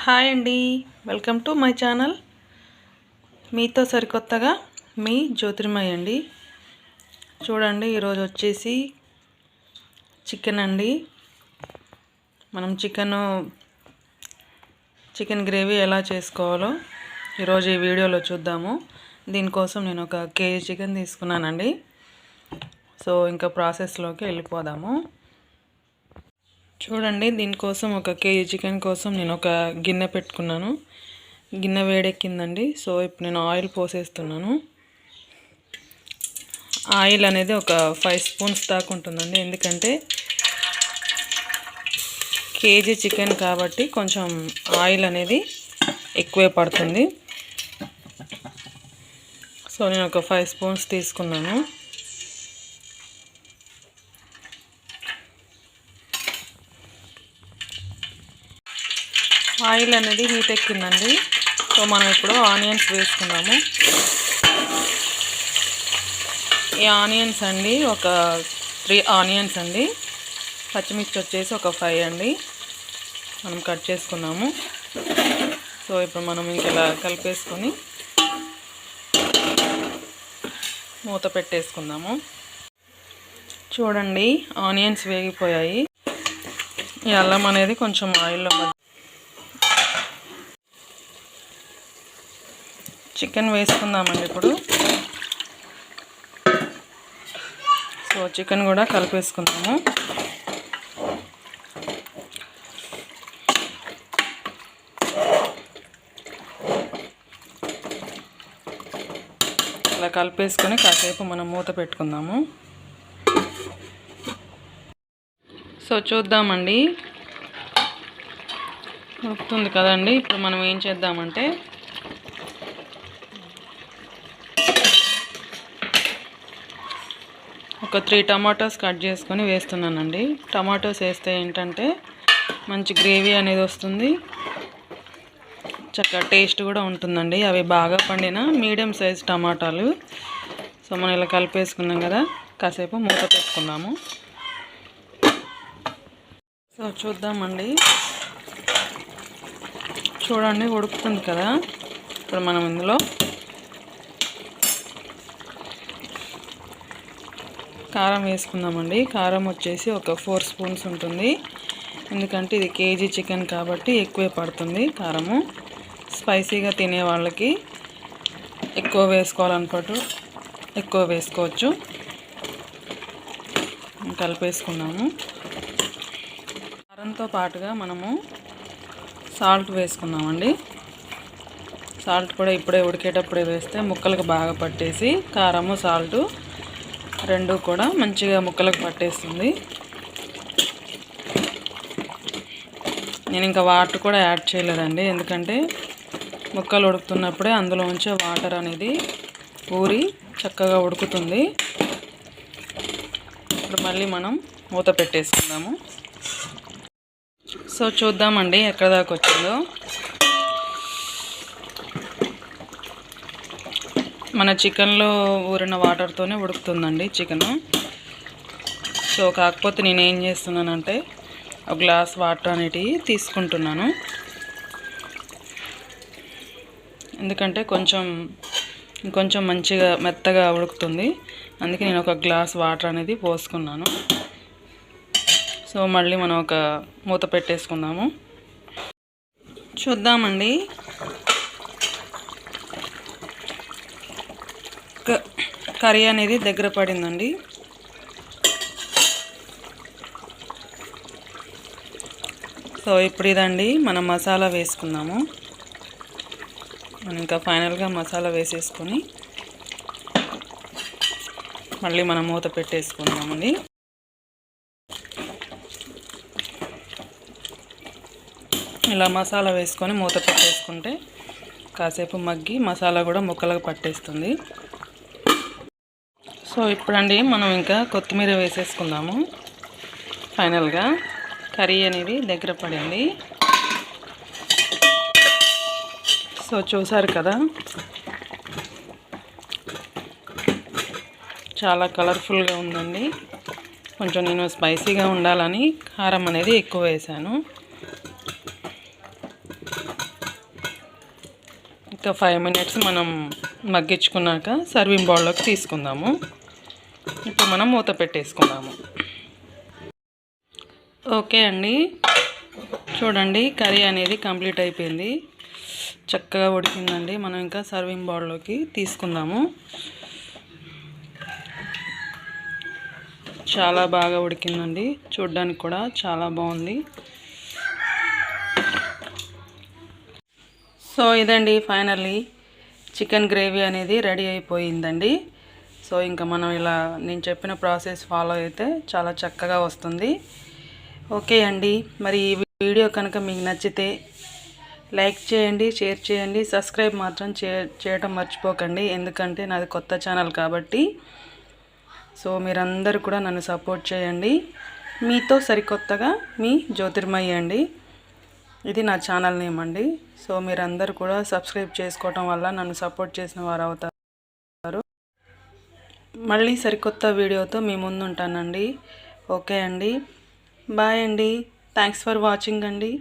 Hi అండి, welcome to my channel. మీతో సరికొత్తగా మీ జ్యోతిర్మయ్య అండి. చూడండి, ఈరోజు వచ్చేసి చికెన్ అండి. మనం చికెన్ గ్రేవీ ఎలా చేసుకోవాలో ఈరోజు ఈ వీడియోలో చూద్దాము. దీనికోసం నేను 1 కేజీ చికెన్ తీసుకున్నానండి. సో ఇంకా ప్రాసెస్లోకి వెళ్ళిపోదాము. చూడండి, దీనికోసం 1 కేజీ చికెన్ కోసం నేను ఒక గిన్నె పెట్టుకున్నాను. గిన్నె వేడెక్కిందండి. సో ఇప్పుడు నేను ఆయిల్ పోసేస్తున్నాను. ఆయిల్ అనేది ఒక 5 స్పూన్స్ దాకా ఉంటుందండి. ఎందుకంటే కేజీ చికెన్ కాబట్టి కొంచెం ఆయిల్ అనేది ఎక్కువే పడుతుంది. సో నేను ఒక 5 స్పూన్స్ తీసుకున్నాను. ఆయిల్ అనేది హీట్ ఎక్కిందండి. సో మనం ఇప్పుడు ఆనియన్స్ వేసుకున్నాము. ఈ ఆనియన్స్ అండి ఒక 3 ఆనియన్స్ అండి. పచ్చిమిర్చి వచ్చేసి ఒక 5 అండి మనం కట్ చేసుకున్నాము. సో ఇప్పుడు మనం ఇలా కలిపేసుకొని మూత పెట్టేసుకుందాము. చూడండి, ఆనియన్స్ వేగిపోయాయి. ఈ అల్లం అనేది కొంచెం ఆయిల్లో చికెన్ వేసుకుందామండి ఇప్పుడు. సో చికెన్ కూడా కలిపేసుకుందాము. ఇలా కలిపేసుకొని కాసేపు మనం మూత పెట్టుకుందాము. సో చూద్దామండి, ఉడుకుతుంది కదండి. ఇప్పుడు మనం ఏం చేద్దామంటే ఒక 3 టమాటోస్ కట్ చేసుకొని వేస్తున్నానండి. టమాటోస్ వేస్తే ఏంటంటే మంచి గ్రేవీ అనేది వస్తుంది, చక్కగా టేస్ట్ కూడా ఉంటుందండి. అవి బాగా పండిన మీడియం సైజ్ టమాటాలు. సో మనం ఇలా కలిపేసుకున్నాం కదా, కాసేపు మూత పెట్టుకున్నాము. సో చూద్దామండి, చూడండి ఉడుకుతుంది కదా. ఇప్పుడు మనం ఇందులో కారం వేసుకుందామండి. కారం వచ్చేసి ఒక 4 స్పూన్స్ ఉంటుంది. ఎందుకంటే ఇది కేజీ చికెన్ కాబట్టి ఎక్కువే పడుతుంది కారము. స్పైసీగా తినే వాళ్ళకి ఎక్కువ వేసుకోవాలనుకోవచ్చు, ఎక్కువ వేసుకోవచ్చు. కలిపేసుకున్నాము. కారంతో పాటుగా మనము సాల్ట్ వేసుకున్నామండి. సాల్ట్ కూడా ఇప్పుడే ఉడికేటప్పుడే వేస్తే ముక్కలకు బాగా పట్టేసి కారము సాల్టు రెండు కూడా మంచిగా ముక్కలకు పట్టేస్తుంది. నేను ఇంకా వాటర్ కూడా యాడ్ చేయలేదండి, ఎందుకంటే ముక్కలు ఉడుకుతున్నప్పుడే అందులో ఉంచే వాటర్ అనేది ఊరి చక్కగా ఉడుకుతుంది. ఇప్పుడు మళ్ళీ మనం మూత పెట్టేసుకుందాము. సో చూద్దామండి ఎక్కడ దాకా వచ్చిందో. మన చికెన్లో ఊరిన వాటర్తోనే ఉడుకుతుందండి చికెను. సో కాకపోతే నేను ఏం చేస్తున్నానంటే ఒక గ్లాస్ వాటర్ అనేటివి తీసుకుంటున్నాను. ఎందుకంటే కొంచెం మంచిగా మెత్తగా ఉడుకుతుంది. అందుకే నేను ఒక గ్లాస్ వాటర్ అనేది పోసుకున్నాను. సో మళ్ళీ మనం ఒక మూత పెట్టేసుకుందాము. చూద్దామండి, కర్రీ అనేది దగ్గర పడిందండి. సో ఇప్పుడు ఇదండి మనం మసాలా వేసుకుందాము. మనం ఇంకా ఫైనల్గా మసాలా వేసేసుకొని మళ్ళీ మనం మూత పెట్టేసుకుందామండి. ఇలా మసాలా వేసుకొని మూత పెట్టేసుకుంటే కాసేపు మగ్గి మసాలా కూడా ముక్కలకు పట్టేస్తుంది. సో ఇప్పుడండి మనం ఇంకా కొత్తిమీర వేసేసుకుందాము. ఫైనల్గా కర్రీ అనేది దగ్గర పడింది. సో చూసారు కదా, చాలా కలర్ఫుల్గా ఉందండి. కొంచెం నేను స్పైసీగా ఉండాలని కారం అనేది ఎక్కువ వేసాను. ఒక 5 మినిట్స్ మనం మగ్గించుకున్నాక సర్వింగ్ బౌల్లోకి తీసుకుందాము. ఇప్పుడు మనం మూత పెట్టేసుకుందాము. ఓకే అండి, చూడండి కర్రీ అనేది కంప్లీట్ అయిపోయింది, చక్కగా ఉడికిందండి. మనం ఇంకా సర్వింగ్ బౌల్లోకి తీసుకుందాము. చాలా బాగా ఉడికిందండి, చూడడానికి కూడా చాలా బాగుంది. సో ఇదండి ఫైనల్లీ చికెన్ గ్రేవీ అనేది రెడీ అయిపోయిందండి. సో ఇంకా మనం ఇలా నేను చెప్పిన ప్రాసెస్ ఫాలో అయితే చాలా చక్కగా వస్తుంది. ఓకే అండి, మరి ఈ వీడియో కనుక మీకు నచ్చితే లైక్ చేయండి, షేర్ చేయండి, సబ్స్క్రైబ్ మాత్రం చేయటం మర్చిపోకండి. ఎందుకంటే నాది కొత్త ఛానల్ కాబట్టి. సో మీరందరూ కూడా నన్ను సపోర్ట్ చేయండి. మీతో సరికొత్తగా మీ జ్యోతిర్మయి అండి, ఇది నా ఛానల్ నేమ్ అండి. సో మీరందరూ కూడా సబ్స్క్రైబ్ చేసుకోవటం వల్ల నన్ను సపోర్ట్ చేసిన వారు అవుతారు. మళ్ళీ సరికొత్త వీడియోతో మీ ముందు ఉంటానండి. ఓకే అండి, బాయ్ అండి, థ్యాంక్స్ ఫర్ వాచింగ్ అండి.